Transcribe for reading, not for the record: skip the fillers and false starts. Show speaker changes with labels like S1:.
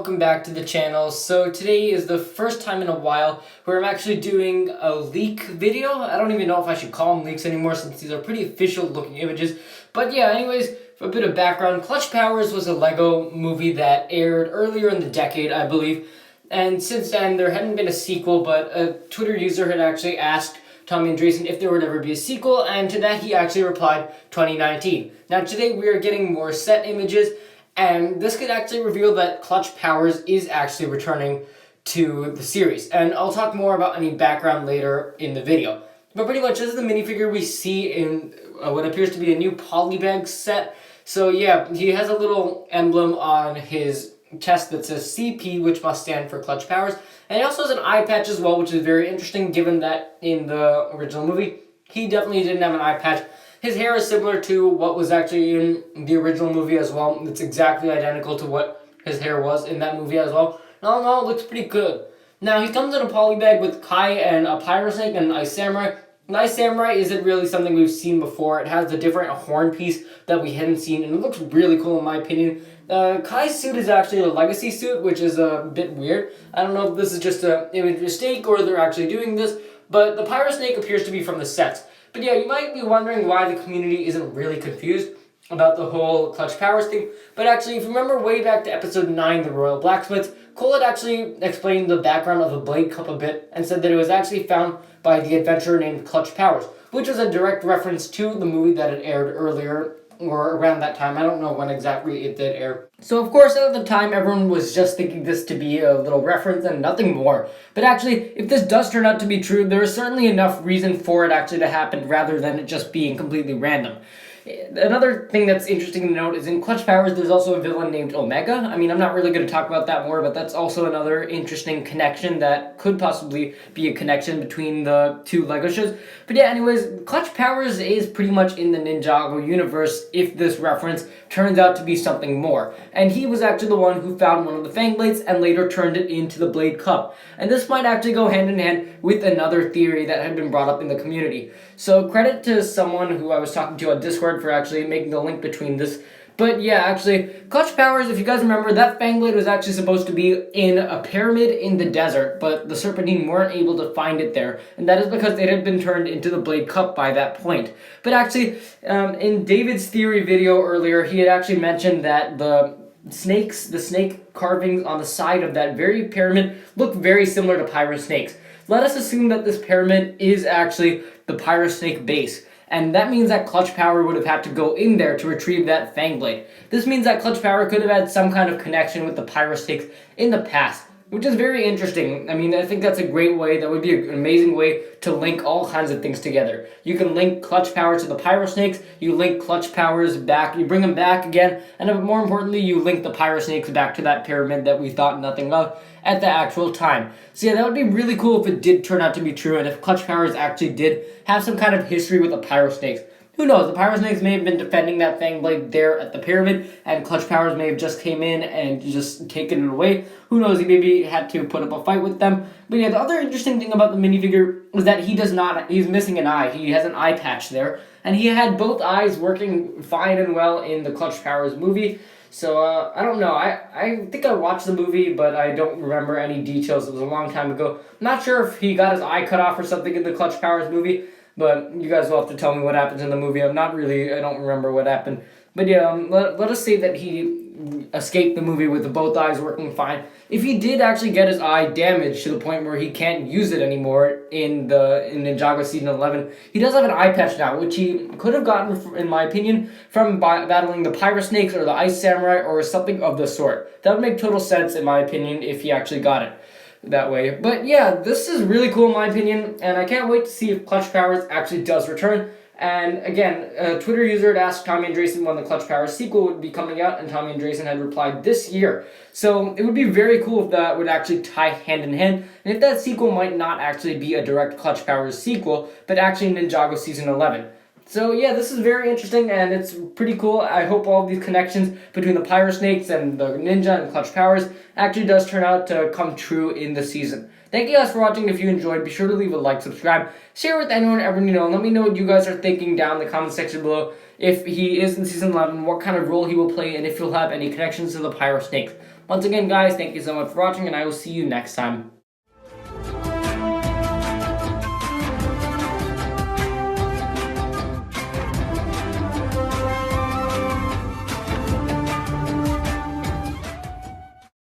S1: welcome back to the channel. So today is the first time in a while where I'm actually doing a leak video. I don't even know if I should call them leaks anymore since these are pretty official looking images. But yeah, anyways, for a bit of background, Clutch Powers was a Lego movie that aired earlier in the decade, I believe. And since then, there hadn't been a sequel, but a Twitter user had actually asked Tommy Andreessen if there would ever be a sequel, and to that he actually replied 2019. Now today we are getting more set images, and this could actually reveal that Clutch Powers is actually returning to the series. And I'll talk more about any background later in the video. But pretty much this is the minifigure we see in what appears to be a new polybag set. So yeah, he has a little emblem on his chest that says CP, which must stand for Clutch Powers. And he also has an eye patch as well, which is very interesting given that in the original movie, he definitely didn't have an eye patch. His hair is similar to what was actually in the original movie as well. It's exactly identical to what his hair was in that movie as well. All in all, it looks pretty good. Now, he comes in a polybag with Kai and a Pyro Snake and an Ice Samurai. The Ice Samurai isn't really something we've seen before. It has a different horn piece that we hadn't seen, and it looks really cool in my opinion. Kai's suit is actually a legacy suit, which is a bit weird. I don't know if this is just an image mistake or they're actually doing this, but the Pyro Snake appears to be from the sets. But yeah, you might be wondering why the community isn't really confused about the whole Clutch Powers thing. But actually, if you remember way back to episode 9, The Royal Blacksmiths, Cole had actually explained the background of the Blade Cup a bit and said that it was actually found by the adventurer named Clutch Powers, which was a direct reference to the movie that had aired earlier or around that time. I don't know when exactly it did air. So of course at the time everyone was just thinking this to be a little reference and nothing more. But actually, if this does turn out to be true, there is certainly enough reason for it actually to happen rather than it just being completely random. Another thing that's interesting to note is in Clutch Powers there's also a villain named Omega. I mean, I'm not really going to talk about that more, but that's also another interesting connection that could possibly be a connection between the two Lego shows. But yeah, anyways, Clutch Powers is pretty much in the Ninjago universe if this reference turns out to be something more. And he was actually the one who found one of the Fang Blades and later turned it into the Blade Cup. And this might actually go hand in hand with another theory that had been brought up in the community. So credit to someone who I was talking to on Discord for actually making the link between this. But yeah, actually, Clutch Powers, if you guys remember, that Fang Blade was actually supposed to be in a pyramid in the desert, but the Serpentine weren't able to find it there, and that is because it had been turned into the Blade Cup by that point. But actually, in David's theory video earlier, he had actually mentioned that the snake carvings on the side of that very pyramid look very similar to Pyro Snakes. Let us assume that this pyramid is actually the Pyro Snake base. And that means that Clutch Power would have had to go in there to retrieve that Fang Blade. This means that Clutch Power could have had some kind of connection with the Pyro Snakes in the past, which is very interesting. I mean, I think that's a great way. That would be an amazing way to link all kinds of things together. You can link Clutch Powers to the Pyro Snakes, you link Clutch Powers back, you bring them back again, and more importantly, you link the Pyro Snakes back to that pyramid that we thought nothing of at the actual time. So yeah, that would be really cool if it did turn out to be true, and if Clutch Powers actually did have some kind of history with the Pyro Snakes. Who knows, the Pyro Snakes may have been defending that Fang Blade there at the pyramid, and Clutch Powers may have just came in and just taken it away. Who knows, he maybe had to put up a fight with them. But yeah, the other interesting thing about the minifigure is that he's missing an eye. He has an eye patch there, and he had both eyes working fine and well in the Clutch Powers movie. So, I don't know. I think I watched the movie, but I don't remember any details. It was a long time ago. I'm not sure if he got his eye cut off or something in the Clutch Powers movie, but you guys will have to tell me what happens in the movie. I don't remember what happened. But yeah, let us say that he escaped the movie with both eyes working fine. If he did actually get his eye damaged to the point where he can't use it anymore in Ninjago Season 11, he does have an eye patch now, which he could have gotten, in my opinion, from battling the Pyro Snakes or the Ice Samurai or something of the sort. That would make total sense, in my opinion, if he actually got it that way. But yeah, this is really cool in my opinion, and I can't wait to see if Clutch Powers actually does return. And again, a Twitter user had asked Tommy Andreessen when the Clutch Powers sequel would be coming out, and Tommy Andreessen had replied this year. So it would be very cool if that would actually tie hand in hand, and if that sequel might not actually be a direct Clutch Powers sequel, but actually Ninjago Season 11. So yeah, this is very interesting, and it's pretty cool. I hope all of these connections between the Pyro Snakes and the Ninja and Clutch Powers actually does turn out to come true in the season. Thank you guys for watching. If you enjoyed, be sure to leave a like, subscribe, share with anyone ever you know, and let me know what you guys are thinking down in the comment section below. If he is in Season 11, what kind of role he will play, and if he'll have any connections to the Pyro Snakes. Once again, guys, thank you so much for watching, and I will see you next time.